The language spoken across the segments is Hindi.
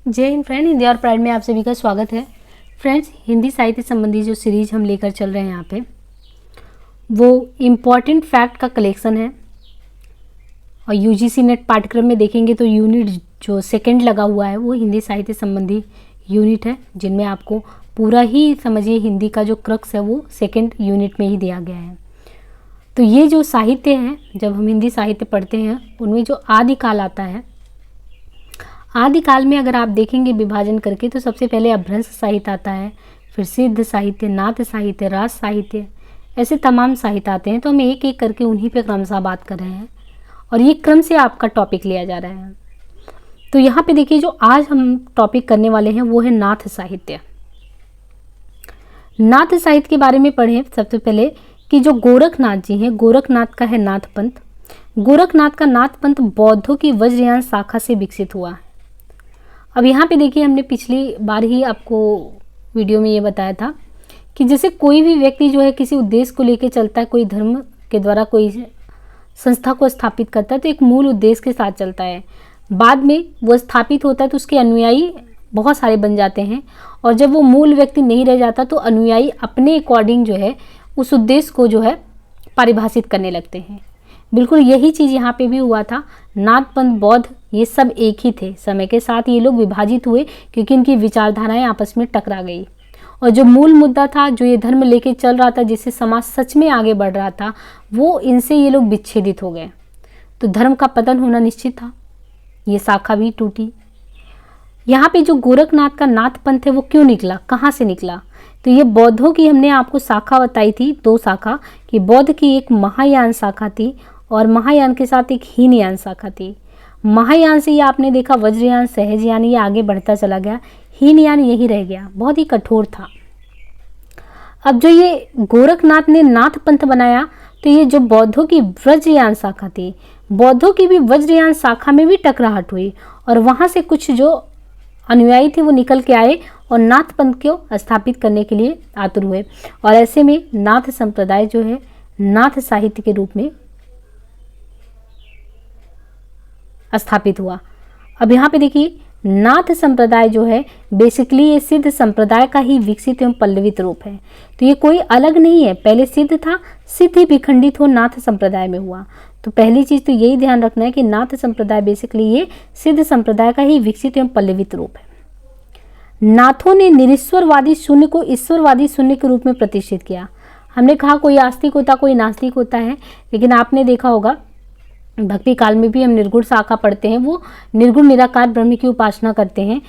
जय हिंद फ्रेंड, हिंदी और प्राइड में आप सभी का स्वागत है। फ्रेंड्स, हिंदी साहित्य संबंधी जो सीरीज हम लेकर चल रहे हैं यहाँ पे, वो इम्पॉर्टेंट फैक्ट का कलेक्शन है। और यूजीसी नेट पाठ्यक्रम में देखेंगे तो यूनिट जो सेकंड लगा हुआ है वो हिंदी साहित्य संबंधी यूनिट है, जिनमें आपको पूरा ही समझिए हिंदी का जो क्रक्स है वो सेकंड यूनिट में ही दिया गया है। तो ये जो साहित्य है, जब हम हिंदी साहित्य पढ़ते हैं उनमें जो आदिकाल आता है, आदिकाल में अगर आप देखेंगे विभाजन करके तो सबसे पहले अभ्रंश साहित्य आता है, फिर सिद्ध साहित्य, नाथ साहित्य, रास साहित्य, ऐसे तमाम साहित्य आते हैं। तो हम एक एक करके उन्हीं पे क्रमशः बात कर रहे हैं और ये क्रम से आपका टॉपिक लिया जा रहा है। तो यहाँ पे देखिए, जो आज हम टॉपिक करने वाले हैं वो है नाथ साहित्य। नाथ साहित्य के बारे में पढ़ें सबसे पहले कि जो गोरखनाथ जी हैं, गोरखनाथ का है नाथ पंथ। गोरखनाथ का नाथ पंथ बौद्धों की वज्रयान शाखा से विकसित हुआ। अब यहाँ पे देखिए, हमने पिछली बार ही आपको वीडियो में ये बताया था कि जैसे कोई भी व्यक्ति जो है किसी उद्देश्य को लेकर चलता है, कोई धर्म के द्वारा कोई संस्था को स्थापित करता है तो एक मूल उद्देश्य के साथ चलता है। बाद में वो स्थापित होता है तो उसके अनुयायी बहुत सारे बन जाते हैं, और जब वो मूल व्यक्ति नहीं रह जाता तो अनुयायी अपने अकॉर्डिंग जो है उस उद्देश्य को जो है परिभाषित करने लगते हैं। बिल्कुल यही चीज़ यहाँ पे भी हुआ था। नाथ पंथ, बौद्ध, ये सब एक ही थे। समय के साथ ये लोग विभाजित हुए क्योंकि इनकी विचारधाराएं आपस में टकरा गई, और जो मूल मुद्दा था, जो ये धर्म लेके चल रहा था, जिससे समाज सच में आगे बढ़ रहा था, वो इनसे ये लोग विच्छेदित हो गए। तो धर्म का पतन होना निश्चित था, ये शाखा भी टूटी। यहाँ पे जो गोरखनाथ का नाथ पंथ है वो क्यों निकला, कहाँ से निकला? तो ये बौद्धों की हमने आपको शाखा बताई थी, दो शाखा, कि बौद्ध की एक महायान शाखा थी और महायान के साथ एक हीनयान शाखा थी। महायान से ये आपने देखा वज्रयान, सहजयान, ये आगे बढ़ता चला गया। हीनयान यही रह गया, बहुत ही कठोर था। अब जो ये गोरखनाथ ने नाथ पंथ बनाया तो ये जो बौद्धों की वज्रयान शाखा थी, बौद्धों की भी वज्रयान शाखा में भी टकराहट हुई और वहाँ से कुछ जो अनुयायी थे वो निकल के आए और नाथ पंथ को स्थापित करने के लिए आतुर हुए, और ऐसे में नाथ संप्रदाय जो है नाथ साहित्य के रूप में स्थापित हुआ। अब यहाँ पे देखिए, नाथ संप्रदाय जो है बेसिकली ये सिद्ध संप्रदाय का ही विकसित एवं पल्लवित रूप है। तो ये कोई अलग नहीं है, पहले सिद्ध था, सिद्ध ही विखंडित हो नाथ संप्रदाय में हुआ। तो पहली चीज तो यही ध्यान रखना है कि नाथ संप्रदाय बेसिकली ये सिद्ध संप्रदाय का ही विकसित एवं पल्लवित रूप है। नाथों ने निरीश्वरवादी शून्य को ईश्वरवादी शून्य के रूप में प्रतिष्ठित किया। हमने कहा कोई आस्तिक होता, कोई नास्तिक होता है, लेकिन आपने देखा होगा भक्ति काल में भी हम निर्गुण शाखा पढ़ते हैं, वो निर्गुण निराकार ब्रह्म की उपासना करते हैं।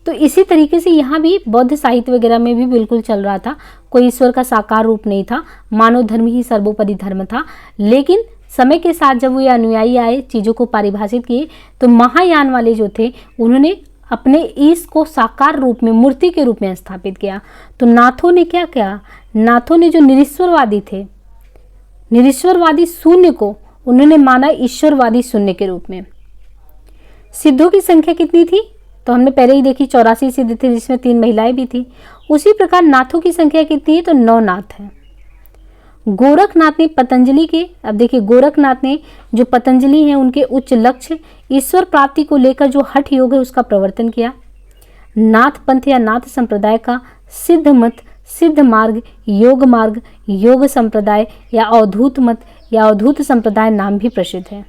तो इसी तरीके से यहाँ भी बौद्ध साहित्य वगैरह में भी बिल्कुल चल रहा था। कोई ईश्वर का साकार रूप नहीं था, मानव धर्म ही सर्वोपरि धर्म था। लेकिन समय के साथ जब वो ये अनुयायी आए, चीज़ों को परिभाषित किए, तो महायान वाले जो थे उन्होंने अपने ईश को साकार रूप में, मूर्ति के रूप में स्थापित किया। तो नाथों ने क्या किया? नाथों ने जो निरीश्वरवादी थे, निरीश्वरवादी शून्य को उन्होंने माना ईश्वरवादी शून्य के रूप में। सिद्धों की संख्या कितनी थी? तो हमने पहले ही देखी 84 सिद्ध थे, जिसमें 3 महिलाएं भी थी। उसी प्रकार नाथों की संख्या कितनी है? तो 9 नाथ है। गोरखनाथ ने पतंजलि के, अब देखिए गोरखनाथ ने जो पतंजलि हैं उनके उच्च लक्ष्य ईश्वर प्राप्ति को लेकर जो हठ योग है उसका प्रवर्तन किया। नाथ पंथ या नाथ संप्रदाय का सिद्ध मत, सिद्ध मार्ग, योग संप्रदाय या अवधूत मत या अवधूत संप्रदाय नाम भी प्रसिद्ध है।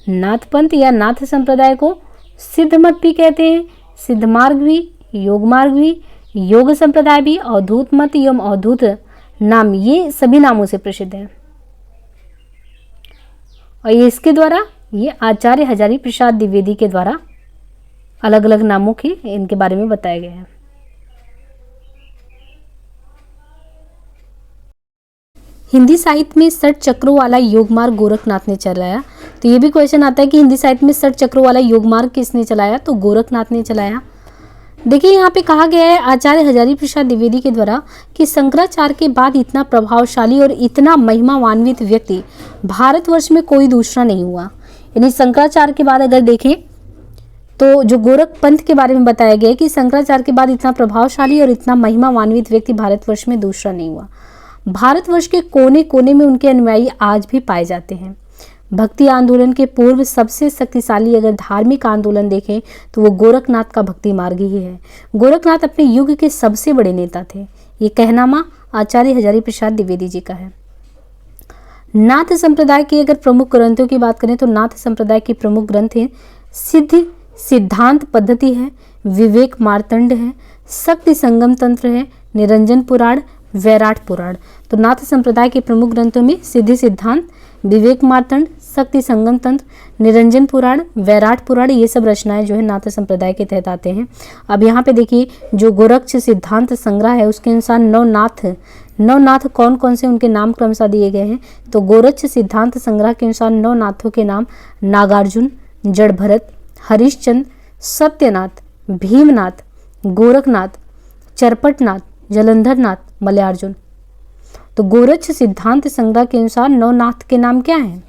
नाथ पंथ या नाथ संप्रदाय को सिद्ध मत भी कहते हैं, सिद्ध मार्ग भी, योग मार्ग भी, योग संप्रदाय भी, अवधूत मत एवं अवधूत नाम, ये सभी नामों से प्रसिद्ध है। और ये इसके द्वारा, ये आचार्य हजारी प्रसाद द्विवेदी के द्वारा अलग अलग नामों के इनके बारे में बताया गया है। हिंदी साहित्य में 60 चक्रों वाला योग मार्ग गोरखनाथ ने चलाया। तो ये भी क्वेश्चन आता है कि हिंदी साहित्य में 60 चक्रों वाला योग मार्ग किसने चलाया? तो गोरखनाथ ने चलाया। देखिए यहाँ पे कहा गया है आचार्य हजारी प्रसाद द्विवेदी के द्वारा कि शंकराचार्य के बाद इतना प्रभावशाली और इतना महिमान्वित व्यक्ति भारतवर्ष में कोई दूसरा नहीं हुआ। यानी शंकराचार्य के बाद अगर देखें तो जो गोरख पंथ के बारे में बताया गया है कि शंकराचार्य के बाद इतना प्रभावशाली और इतना महिमान्वित व्यक्ति भारतवर्ष में दूसरा नहीं हुआ। भारतवर्ष के कोने कोने में उनके अनुयायी आज भी पाए जाते हैं। भक्ति आंदोलन के पूर्व सबसे शक्तिशाली अगर धार्मिक आंदोलन देखें तो वो गोरखनाथ का भक्ति मार्ग ही है। गोरखनाथ अपने युग के सबसे बड़े नेता थे। ये कहनामा आचार्य हजारी प्रसाद द्विवेदी जी का है। नाथ संप्रदाय के अगर प्रमुख ग्रंथों की बात करें तो नाथ संप्रदाय के प्रमुख ग्रंथ हैं सिद्ध सिद्धांत पद्धति है, विवेक मार्तंड है, शक्ति संगम तंत्र है, निरंजन पुराण, वैराट पुराण। तो नाथ संप्रदाय के प्रमुख ग्रंथों में सिद्धि सिद्धांत, विवेक मार्तंड, शक्ति संगम तंत्र, निरंजन पुराण, वैराट पुराण, ये सब रचनाएं जो है नाथ संप्रदाय के तहत आते हैं। अब यहाँ पे देखिए जो गोरक्ष सिद्धांत संग्रह है उसके अनुसार नवनाथ कौन कौन से उनके नाम क्रमशः दिए गए हैं। तो गोरक्ष सिद्धांत संग्रह के अनुसार नवनाथों के नाम नागार्जुन, जड़भरत, हरिश्चंद्र, सत्यनाथ, भीमनाथ, गोरखनाथ, चरपटनाथ, जलंधरनाथ, मलयार्जुन। तो गोरक्ष सिद्धांत संग्रह के अनुसार नवनाथ के नाम क्या हैं?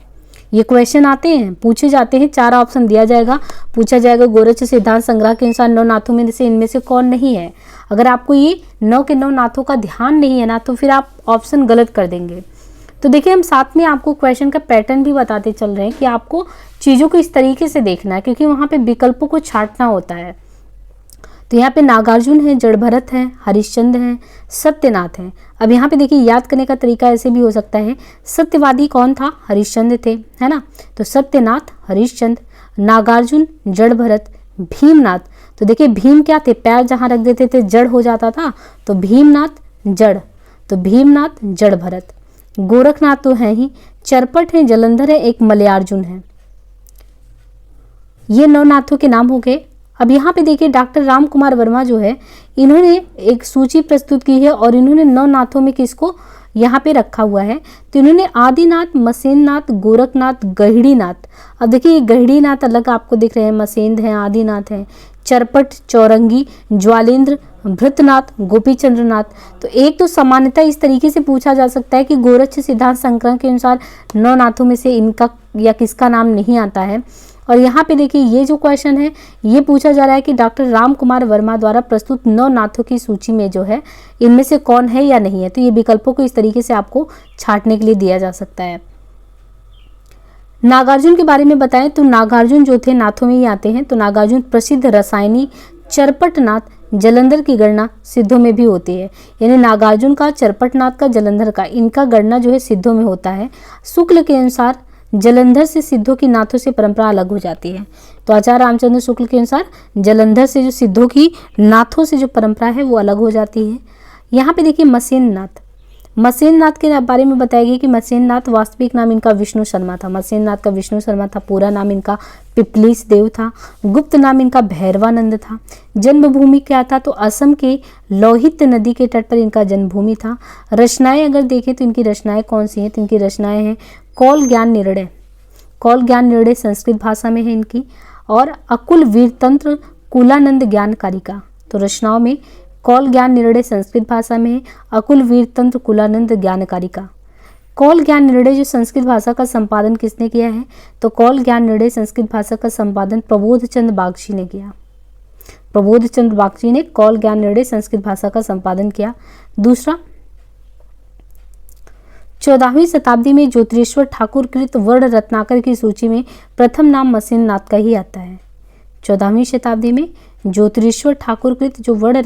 ये क्वेश्चन आते हैं, पूछे जाते हैं, 4 ऑप्शन दिया जाएगा, पूछा जाएगा गोरक्ष सिद्धांत संग्रह के अनुसार नवनाथों में से इनमें से कौन नहीं है। अगर आपको ये 9 के 9 नाथों का ध्यान नहीं है ना तो फिर आप ऑप्शन गलत कर देंगे। तो देखिए हम साथ में आपको क्वेश्चन का पैटर्न भी बताते चल रहे हैं कि आपको चीज़ों को इस तरीके से देखना है क्योंकि वहाँ पे विकल्पों को छांटना होता है। तो यहाँ पे नागार्जुन है, जड़भरत है, हरिश्चंद्र है, सत्यनाथ है। अब यहाँ पे देखिए याद करने का तरीका ऐसे भी हो सकता है, सत्यवादी कौन था? हरिश्चंद्र थे, है ना। तो सत्यनाथ, हरिश्चंद्र, नागार्जुन, जड़भरत, भीमनाथ। तो देखिए भीम क्या थे? पैर जहाँ रख देते थे जड़ हो जाता था, तो भीमनाथ जड़, तो भीमनाथ जड़भरत। गोरखनाथ तो है ही, चरपट है, जलंधर है, एक मलयार्जुन है। ये नवनाथों के नाम हो गए। अब यहाँ पे देखिए डॉक्टर राम कुमार वर्मा जो है इन्होंने एक सूची प्रस्तुत की है और इन्होंने नवनाथों में किसको यहाँ पे रखा हुआ है। तो इन्होंने आदिनाथ, मसेंद्रनाथ, गोरखनाथ, गहिड़ीनाथ। अब देखिए ये गहिड़ीनाथ अलग आपको दिख रहे हैं, मसेंद्र हैं, आदिनाथ हैं, चरपट, चौरंगी, ज्वालेंद्र, भृतनाथ, गोपीचंद्रनाथ। तो एक तो सामान्यतः इस तरीके से पूछा जा सकता है कि गोरक्ष सिद्धांत संग्रह के अनुसार नवनाथों में से इनका या किसका नाम नहीं आता है। और यहाँ पे देखिए ये जो क्वेश्चन है ये पूछा जा रहा है कि डॉक्टर राम कुमार वर्मा द्वारा प्रस्तुत नवनाथों की सूची में जो है इनमें से कौन है या नहीं है। तो ये विकल्पों को इस तरीके से आपको छांटने के लिए दिया जा सकता है। नागार्जुन के बारे में बताएं तो नागार्जुन जो थे नाथों में ही आते हैं। तो नागार्जुन प्रसिद्ध रसायनी, चरपटनाथ, जलंधर की गणना सिद्धों में भी होती है। यानी नागार्जुन का, चरपटनाथ का, जलंधर का, इनका गणना जो है सिद्धों में होता है। शुक्ल के अनुसार जलंधर से सिद्धों की नाथों से परंपरा अलग हो जाती है। तो आचार्य रामचंद्र शुक्ल के अनुसार जलंधर से जो सिद्धों की नाथों से जो परंपरा है वो अलग हो जाती है। यहाँ पे देखिए मसेंद्रनाथ, मसेंद्रनाथ के बारे में बताया गया कि मसेंद्रनाथ वास्तविक नाम इनका विष्णु शर्मा था। मसेंद्रनाथ का विष्णु शर्मा था, पूरा नाम इनका पिपलीस देव था, गुप्त नाम इनका भैरवानंद था। जन्मभूमि क्या था? तो असम के लोहित नदी के तट पर इनका जन्मभूमि था। रचनाएं अगर देखें तो इनकी रचनाएं कौन सी हैं? तो इनकी रचनाएं हैं कौल ज्ञान निर्णय, कौल ज्ञान निर्णय संस्कृत भाषा में है इनकी, और अकुल वीरतंत्र कुलानंद ज्ञान कारिका। तो रचनाओं में कौल ज्ञान निर्णय संस्कृत भाषा में है, अकुल वीरतंत्र कुलानंद ज्ञान कारिका। कौल ज्ञान निर्णय जो संस्कृत भाषा का संपादन किसने किया है? तो कौल ज्ञान निर्णय संस्कृत भाषा का संपादन प्रबोध चंद्र बागची ने किया। प्रबोध चंद्र बागची ने कौल ज्ञान निर्णय संस्कृत भाषा का संपादन किया। दूसरा, 14वीं शताब्दी में ज्योतिरेश्वर ठाकुर कृत वर्ण रत्नाकर की सूची में प्रथम नाम मसेंद्रनाथ का ही आता है। 14वीं शताब्दी में ज्योतिरेश्वर ठाकुर कृत जो वर्ण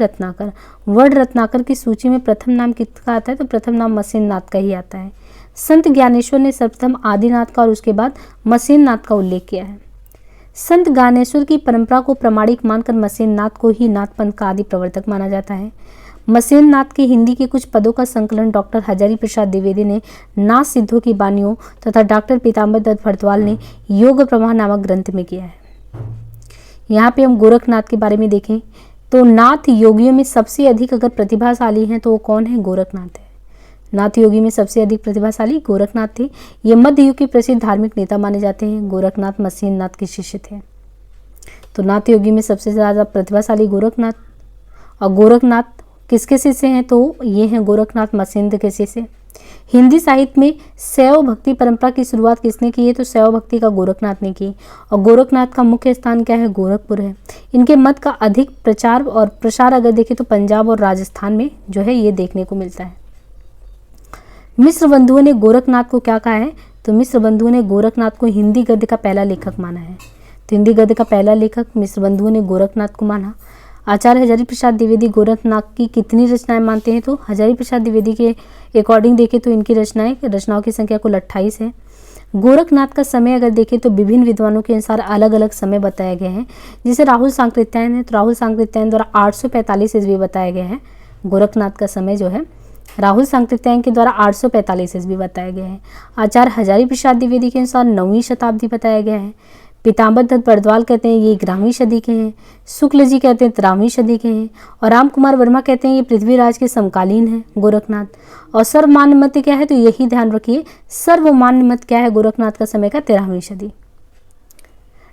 रत्नाकर की सूची में प्रथम नाम किसका आता है? तो प्रथम नाम मसेंद्रनाथ का ही आता है। संत ज्ञानेश्वर ने सर्वप्रथम आदिनाथ का और उसके बाद मसेंद्रनाथ का उल्लेख किया है। संत ज्ञानेश्वर की परंपरा को प्रामाणिक मानकर मसेंद्रनाथ को ही नाथ पंथ का आदि प्रवर्तक माना जाता है। मसेंद्रनाथ के हिंदी के कुछ पदों का संकलन डॉक्टर हजारी प्रसाद द्विवेदी ने नाथ सिद्धों की बानियों तथा डॉक्टर पीताम्बर दत्त भरद्वाल ने योग प्रवाह नामक ग्रंथ में किया है। यहाँ पे हम गोरखनाथ के बारे में देखें तो नाथ योगियों में सबसे अधिक अगर प्रतिभाशाली हैं तो वो कौन है? गोरखनाथ है। नाथ योगी में सबसे अधिक प्रतिभाशाली गोरखनाथ थे। ये मध्य युग के प्रसिद्ध धार्मिक नेता माने जाते हैं। गोरखनाथ मसेंद्रनाथ के शिष्य थे। तो नाथ योगी में सबसे ज़्यादा प्रतिभाशाली गोरखनाथ, और गोरखनाथ किसके शिष्य हैं? तो ये हैं गोरखनाथ मसेंद्र के शिष्य। हिंदी साहित्य में शैव भक्ति परंपरा की शुरुआत किसने की है? तो शैव भक्ति का गोरखनाथ ने की। और गोरखनाथ का मुख्य स्थान क्या है? गोरखपुर है। इनके मत का अधिक प्रचार और प्रसार अगर देखें तो पंजाब और राजस्थान में जो है ये देखने को मिलता है। मिश्र बंधुओं ने गोरखनाथ को क्या कहा है? तो मिश्र बंधुओं ने गोरखनाथ को हिंदी गद्य का पहला लेखक माना है। तो हिंदी गद्य का पहला लेखक मिश्र बंधुओं ने गोरखनाथ को माना। आचार्य हजारी प्रसाद द्विवेदी गोरखनाथ की कितनी रचनाएं मानते हैं? तो हजारी प्रसाद द्विवेदी के अकॉर्डिंग देखें तो इनकी रचनाओं की संख्या कुल 28 है। गोरखनाथ का समय अगर देखें तो विभिन्न विद्वानों के अनुसार अलग अलग समय बताए गए हैं। जैसे राहुल सांकृत्यायन है, तो राहुल सांकृत्यायन द्वारा 845 ईस्वी बताया गया है। गोरखनाथ का समय जो है राहुल सांकृत्यायन के द्वारा 845 ईस्वी बताया गया है। आचार्य हजारी प्रसाद द्विवेदी के अनुसार 9वीं शताब्दी बताया गया है। पीताम्बर दत्त बरद्वाल कहते हैं ये 11वीं सदी के हैं। शुक्ल जी कहते हैं 13वीं सदी के हैं। और राम कुमार वर्मा कहते हैं ये पृथ्वीराज के समकालीन है गोरखनाथ। और सर्वमान्य मत क्या है? तो यही ध्यान रखिए, सर्वमान्य मत क्या है गोरखनाथ का समय का? 13वीं सदी।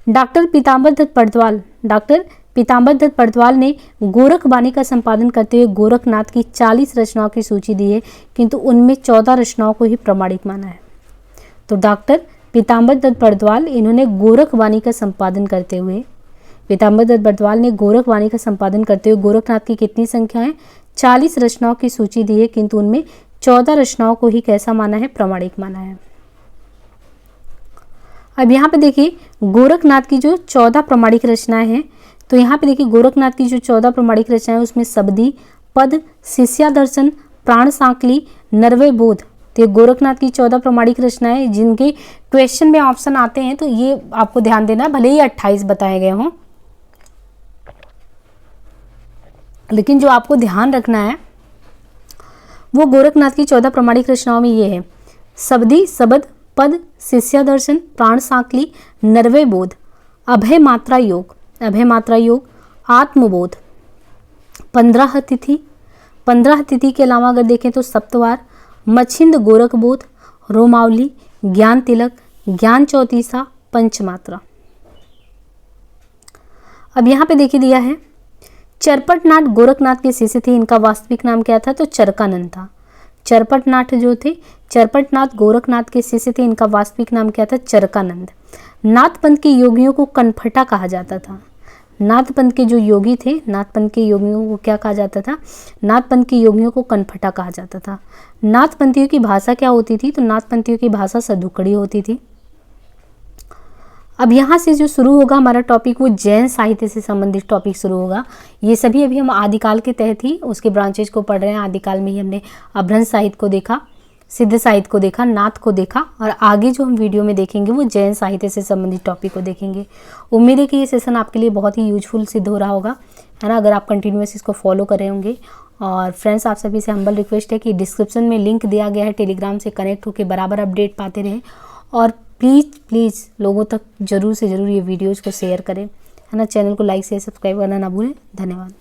डॉक्टर पीताम्बर दत्त बरद्वाल ने गोरखवाणी का संपादन करते हुए गोरखनाथ की 40 रचनाओं की सूची दी है, किंतु उनमें 14 रचनाओं को ही प्रमाणिक माना है। तो डॉक्टर पीताम्बर दत्त बरद्वाल इन्होंने गोरखवाणी का संपादन करते हुए गोरखनाथ की कितनी संख्या है? 40 रचनाओं की सूची दी है, किंतु उनमें 14 रचनाओं को ही कैसा माना है? प्रमाणिक माना है। अब यहाँ पे देखिए गोरखनाथ की जो 14 प्रमाणिक रचनाएं हैं, तो यहाँ पे देखिए गोरखनाथ की जो 14 प्रमाणिक रचनाएं हैं उसमें सबदी, पद, शिष्यादर्शन, प्राण सांकली, नरवय बोध, तो गोरखनाथ की 14 प्रमाणिक रचनाएं जिनके क्वेश्चन में ऑप्शन आते हैं, तो ये आपको ध्यान देना, भले ही 28 बताए गए हों, लेकिन जो आपको ध्यान रखना है वो गोरखनाथ की 14 प्रमाणिक रचनाओं में ये है: सबदी, सबद, पद, शिष्यादर्शन, प्राण सांकली, नरवय बोध, अभय मात्रा योग, आत्मबोध, 15 तिथि के अलावा अगर देखें तो सप्तवार, मच्छिंद गोरखबोध, रोमावली, ज्ञान तिलक, ज्ञान चौतीसा, पंचमात्रा। अब यहाँ पे देखिए दिया है चरपटनाथ गोरखनाथ के शिष्य थे, इनका वास्तविक नाम क्या था? तो चरकानंद था। चरपटनाथ गोरखनाथ के शिष्य थे, इनका वास्तविक नाम क्या था? चरकानंद। नाथपंथ के योगियों को कनफटा कहा जाता था। नाथपंथ के जो योगी थे, नाथपंथ के योगियों को क्या कहा जाता था? नाथपंथ के योगियों को कनफटा कहा जाता था। नाथपंथियों की भाषा क्या होती थी? तो नाथपंथियों की भाषा सदुकड़ी होती थी। अब यहाँ से जो शुरू होगा हमारा टॉपिक, वो जैन साहित्य से संबंधित टॉपिक शुरू होगा। ये सभी अभी हम आदिकाल के तहत ही उसके ब्रांचेज को पढ़ रहे हैं। आदिकाल में ही हमने अभ्रंश साहित्य को देखा, सिद्ध साहित्य को देखा, नाथ को देखा, और आगे जो हम वीडियो में देखेंगे वो जैन साहित्य से संबंधित टॉपिक को देखेंगे। उम्मीद है कि ये सेशन आपके लिए बहुत ही यूजफुल सिद्ध हो रहा होगा, है ना, अगर आप कंटिन्यूअस इसको फॉलो कर रहे होंगे। और फ्रेंड्स, आप सभी से हम्बल रिक्वेस्ट है कि डिस्क्रिप्शन में लिंक दिया गया है, टेलीग्राम से कनेक्ट होकर बराबर अपडेट पाते रहें। और प्लीज़ लोगों तक जरूर से ज़रूर ये वीडियोज़ को शेयर करें, है ना। चैनल को लाइक से सब्सक्राइब करना ना भूलें। धन्यवाद।